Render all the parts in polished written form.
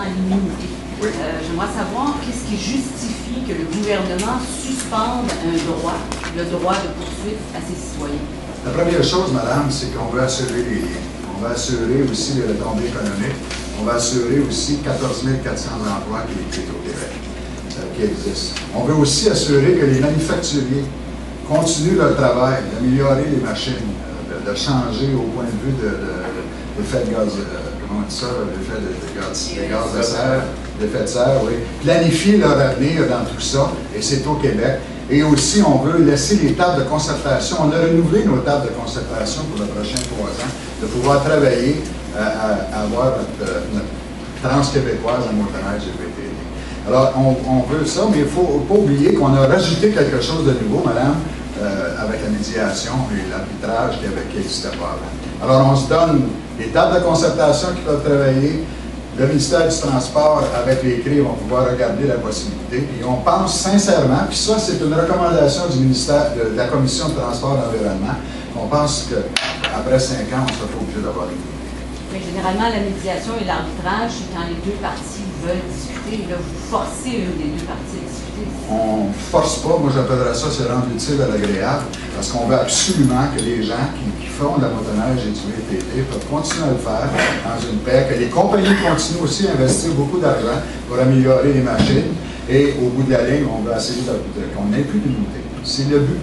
à l'immunité. Oui. J'aimerais savoir qu'est-ce qui justifie que le gouvernement suspende un droit, le droit de poursuite à ses citoyens. La première chose, madame, c'est qu'on veut assurer les liens. On va assurer aussi les retombées économiques. On va assurer aussi 14 400 emplois qui existent au Québec, qui existent. On veut aussi assurer que les manufacturiers continuent leur travail, d'améliorer les machines, de changer au point de vue de l'effet de gaz, comment on dit ça, l'effet de gaz de serre, l'effet de serre, oui. Planifier leur avenir dans tout ça, et c'est au Québec. Et aussi, on veut laisser les tables de concertation. On a renouvelé nos tables de concertation pour les prochains 3 ans, de pouvoir travailler à avoir notre tranche québécoise en motoneige GPTD. Alors, on veut ça, mais il ne faut pas oublier qu'on a rajouté quelque chose de nouveau, madame, avec la médiation et l'arbitrage qui n'existait pas avant. Alors, on se donne des tables de concertation qui peuvent travailler. Le ministère du Transport, avec les CRI, vont pouvoir regarder la possibilité. Et on pense sincèrement, puis ça, c'est une recommandation du ministère, de la Commission de Transport et d'Environnement, qu'on pense qu'après 5 ans, on sera pas obligé d'avoir une idée. Mais généralement, la médiation et l'arbitrage, c'est quand les deux parties veulent discuter. Là, vous forcez une des deux parties à discuter. On ne force pas, moi j'appellerais ça, c'est rendre utile à l'agréable, parce qu'on veut absolument que les gens qui font de la motoneige et du VTT peuvent continuer à le faire dans une paix, que les compagnies continuent aussi à investir beaucoup d'argent pour améliorer les machines, et au bout de la ligne, on veut essayer qu'on n'ait plus d'unité. C'est le but.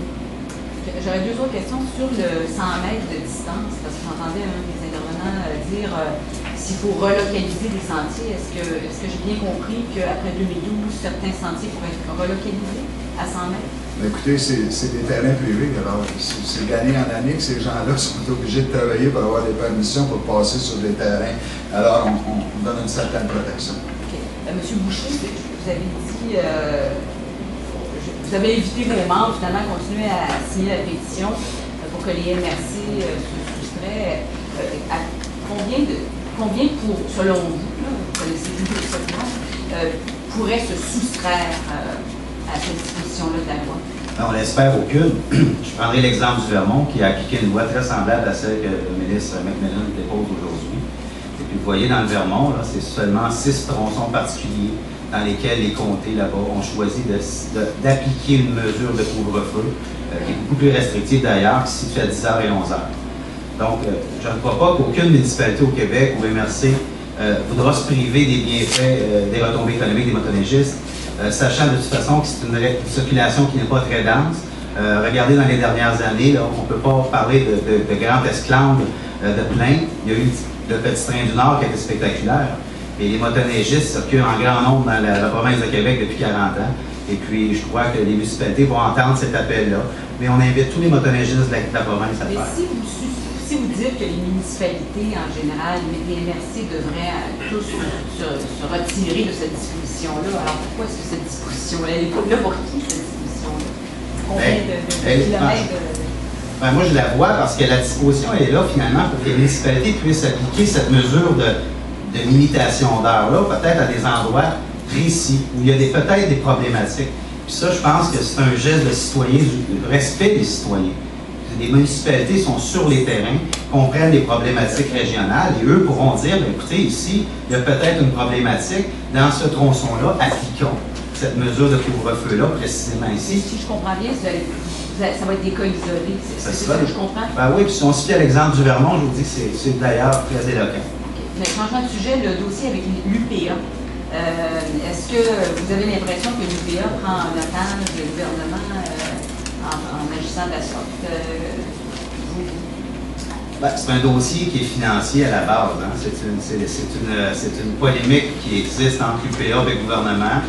J'aurais 2 autres questions sur le 100 mètres de distance, parce que j'entendais un des intervenants dire s'il faut relocaliser des sentiers. Est-ce que j'ai bien compris qu'après 2012, certains sentiers pourraient être relocalisés à 100 mètres? Écoutez, c'est des terrains privés, alors c'est d'année en année que ces gens-là sont obligés de travailler pour avoir des permissions pour passer sur des terrains. Alors, on donne une certaine protection. OK. Monsieur Boucher, vous avez dit, vous avez invité vos membres finalement à continuer à signer la pétition pour que les MRC se soustraient. Combien selon vous, vous connaissez plus de ça, pourrait se soustraire à cette disposition-là de la loi? On l'espère aucune. Je prendrai l'exemple du Vermont qui a appliqué une loi très semblable à celle que le ministre McMillan dépose aujourd'hui. Et puis vous voyez dans le Vermont, c'est seulement 6 tronçons particuliers dans lesquels les comtés là-bas ont choisi d'appliquer une mesure de couvre-feu qui est beaucoup plus restrictive d'ailleurs, qui se situe à 10h et 11h. Donc, je ne crois pas qu'aucune municipalité au Québec ou MRC voudra se priver des bienfaits des retombées économiques des motoneigistes, sachant de toute façon que c'est une circulation qui n'est pas très dense. Regardez dans les dernières années, là, on ne peut pas parler de grandes esclandres de plaintes. Il y a eu le Petit Train du Nord qui a été spectaculaire. Et les motoneigistes circulent en grand nombre dans la province de Québec depuis 40 ans. Et puis, je crois que les municipalités vont entendre cet appel-là. Mais on invite tous les motoneigistes de la province à le faire. Si vous dites que les municipalités, en général, les MRC devraient tous se retirer de cette disposition-là, alors pourquoi est-ce que cette disposition-là, elle est là pour qui, cette disposition-là? Combien de kilomètres moi, je la vois parce que la disposition elle est là, finalement, pour que les municipalités puissent appliquer cette mesure de limitation d'heure-là, peut-être à des endroits précis, où il y a peut-être des problématiques. Puis ça, je pense que c'est un geste de citoyen, du respect des citoyens. Les municipalités sont sur les terrains, comprennent les problématiques régionales et eux pourront dire, écoutez, ici, il y a peut-être une problématique, dans ce tronçon-là, appliquons cette mesure de couvre-feu-là précisément ici. Si je comprends bien, ça va être des cas isolés, c'est ça que je comprends? Ben oui, puis si on se fie à l'exemple du Vermont, je vous dis que c'est d'ailleurs très éloquent. Okay. Mais changement de sujet, le dossier avec l'UPA. Est-ce que vous avez l'impression que l'UPA prend en otage le gouvernement en agissant de la sorte? C'est un dossier qui est financier à la base. Hein. C'est une polémique qui existe entre l'UPA et le gouvernement,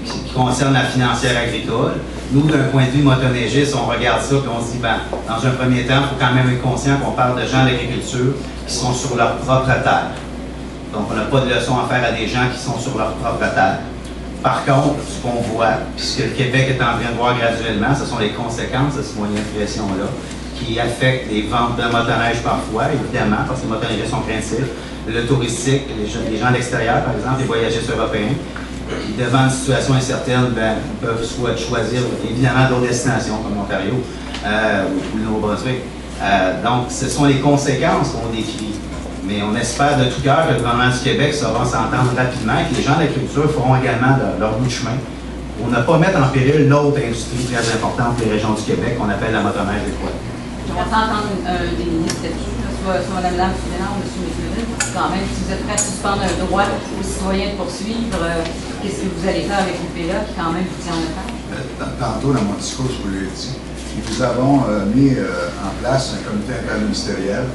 qui concerne la financière agricole. Nous, d'un point de vue motoneigiste, on regarde ça et on se dit, dans un premier temps, il faut quand même être conscient qu'on parle de gens d'agriculture qui sont sur leur propre terre. Donc, on n'a pas de leçon à faire à des gens qui sont sur leur propre terre. Par contre, ce qu'on voit, puis ce que le Québec est en train de voir graduellement, ce sont les conséquences de ce moyen de pression-là, qui affectent les ventes de motoneige parfois, évidemment, parce que les motoneigistes sont craintifs, le touristique, les gens de l'extérieur, par exemple, les voyagistes européens, qui, devant une situation incertaine, peuvent soit choisir, évidemment, d'autres destinations, comme l'Ontario ou le Nouveau-Brunswick. Donc, ce sont les conséquences qu'on décrit. Mais on espère de tout cœur que le gouvernement du Québec saura s'entendre rapidement et que les gens de l'agriculture feront également leur bout de chemin pour ne pas mettre en péril l'autre industrie très importante des régions du Québec qu'on appelle la motoneige des poids. On va entendre des ministres là-dessus, soit Mme Lambert ou M. McMillan. Quand même, si vous êtes prêt à suspendre un droit aux citoyens de poursuivre, qu'est-ce que vous allez faire avec l'UPA qui quand même vous tient en otage? Tantôt, dans mon discours, je vous l'ai dit, nous avons mis en place un comité interministériel,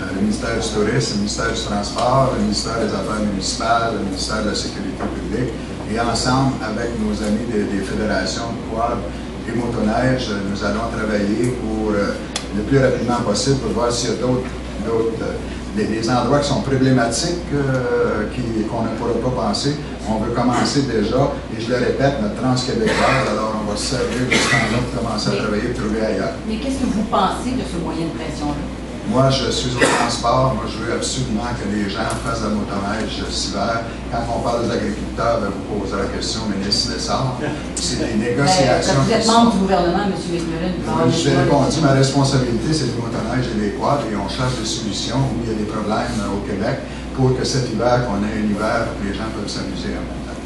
le ministère du Tourisme, le ministère du Transport, le ministère des Affaires municipales, le ministère de la Sécurité publique, et ensemble, avec nos amis des fédérations de quad et motoneige, nous allons travailler pour le plus rapidement possible pour voir s'il y a des endroits qui sont problématiques qu'on ne pourra pas penser. On veut commencer déjà, et je le répète, notre Trans-Québécois, alors on va se servir de ce temps-là pour commencer à travailler et trouver ailleurs. Mais qu'est-ce que vous pensez de ce moyen de pression-là? Moi, je suis au transport. Moi, je veux absolument que les gens fassent la motoneige cet hiver. Quand on parle des agriculteurs, vous posez la question au ministre Lessard. C'est des négociations. Vous êtes membre du gouvernement, M. McMillan. Je vous ai répondu, ma responsabilité, c'est le motoneige et les quads, et on cherche des solutions où il y a des problèmes au Québec pour que cet hiver, qu'on ait un hiver où les gens peuvent s'amuser en même temps.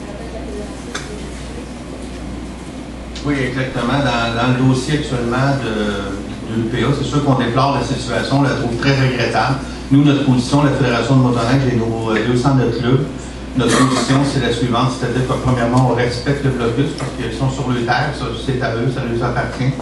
Oui, exactement. Dans le dossier actuellement de l'UPA, c'est sûr qu'on déplore la situation, on la trouve très regrettable. Nous, notre position, la Fédération de motoneige et nos 200 de clubs, notre position, c'est la suivante, c'est-à-dire que premièrement, on respecte le blocus parce qu'ils sont sur le terre, ça c'est à eux, ça leur appartient.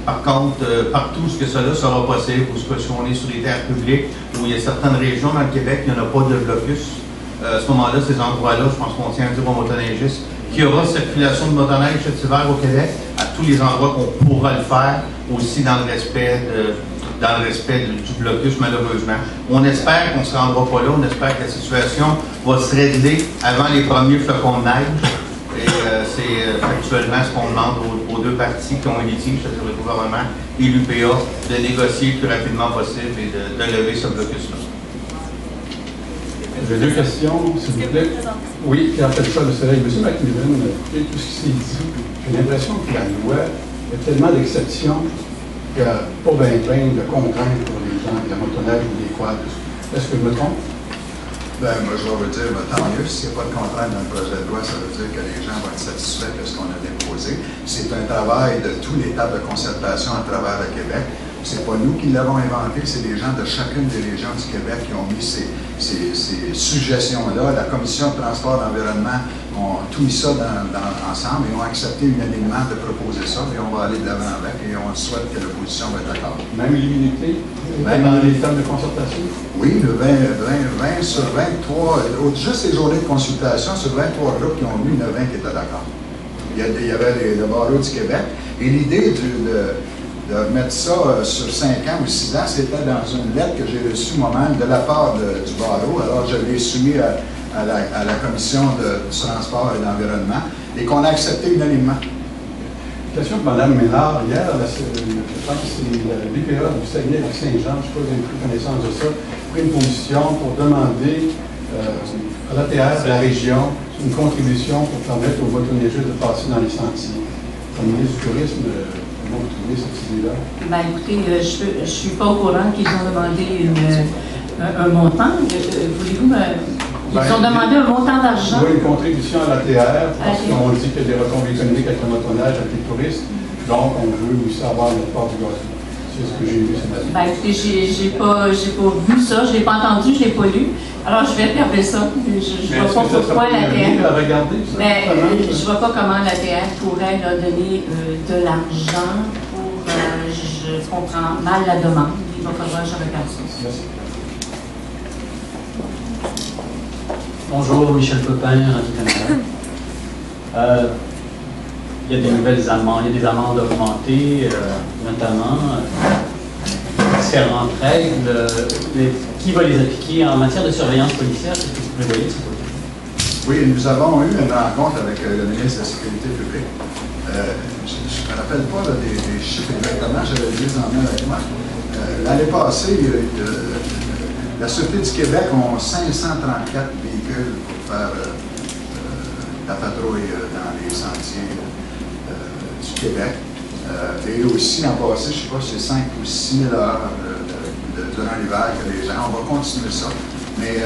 Par contre, partout ce que cela sera possible, ou ce que si on est sur les terres publiques, où il y a certaines régions dans le Québec, il n'y en a pas de blocus, à ce moment-là, ces endroits-là, je pense qu'on tient à dire aux motoneigistes qu'il y aura circulation de motoneige cet hiver au Québec, à tous les endroits qu'on pourra le faire, aussi dans le respect du blocus, malheureusement. On espère qu'on ne se rendra pas là, on espère que la situation va se régler avant les premiers flocons de neige. Et c'est factuellement ce qu'on demande aux deux parties qui ont un litige, c'est-à-dire le gouvernement et l'UPA, de négocier le plus rapidement possible et de lever ce blocus-là. J'ai deux questions, s'il vous plaît. Oui, Pierre Pelcha, le Soleil. Monsieur McMillan, tout ce qui s'est dit, j'ai l'impression que la loi, il y a tellement d'exceptions qu'il n'y a pas bien de contraintes pour les gens, la motoneige ou les quads. Est-ce que je me trompe? Ben, moi, je vais vous dire, tant mieux, s'il n'y a pas de contrainte dans le projet de loi, ça veut dire que les gens vont être satisfaits de ce qu'on a déposé. C'est un travail de tous les tables de concertation à travers le Québec. Ce n'est pas nous qui l'avons inventé, c'est des gens de chacune des régions du Québec qui ont mis ces suggestions-là. La Commission de transport et d'environnement ont tout mis ça ensemble et ont accepté unanimement de proposer ça, et on va aller de l'avant avec, et on souhaite que l'opposition va être d'accord. Même l'immunité, dans les tables de concertation? Oui, le 20 sur 23, juste les journées de consultation, sur 23 groupes qui ont mis, il y en a 20 qui étaient d'accord. Il y avait le barreau du Québec, et l'idée de mettre ça sur 5 ans ou 6 ans, c'était dans une lettre que j'ai reçue moi-même de la part du barreau. Alors, je l'ai soumis à la Commission du transport et d'environnement et qu'on a accepté unanimement. Question de Mme Ménard. Hier, je pense que c'est l'UPA du Saguenay-Lac-Saint-Jean, je ne sais pas si vous avez pris connaissance de ça, pris une position pour demander à l'ATR de la région une contribution pour permettre aux motoneigistes de passer dans les sentiers. Comme ministre du Tourisme, comment vous trouvez cette idée-là? Ben, écoutez, je ne suis pas au courant qu'ils ont demandé un montant. Voulez-vous me... Ils ont demandé un montant d'argent. Oui, une contribution à l'ATR, parce qu'on dit qu'il y a des retombées économiques avec le motoneige, avec les touristes. Donc, on veut aussi avoir notre part du gâteau. C'est ce que j'ai vu ce matin. Ben, écoutez, j'ai pas vu ça, je ne l'ai pas entendu, je ne l'ai pas lu. Alors, je vais regarder ça. Je ne vois pas pourquoi l'ATR. Je ne vois pas comment l'ATR pourrait leur donner de l'argent pour. Je comprends mal la demande. Il va falloir que je regarde ça. Merci. Bonjour, Michel Pepin, Radio-Canada. Il y a des nouvelles amendes, il y a des amendes augmentées, notamment différentes règles. Qui va les appliquer en matière de surveillance policière? Qu'est-ce que vous prévoyez de ce côté? Oui, nous avons eu une rencontre avec le ministre de la Sécurité publique. Je ne me rappelle pas là, des chiffres exactement, j'avais les en main avec moi. L'année passée, la Sûreté du Québec a 534 véhicules pour faire la patrouille dans les sentiers du Québec. Et aussi, l'an passé, je ne sais pas si c'est 5 ou 6 000 heures durant l'hiver que les gens. On va continuer ça. Mais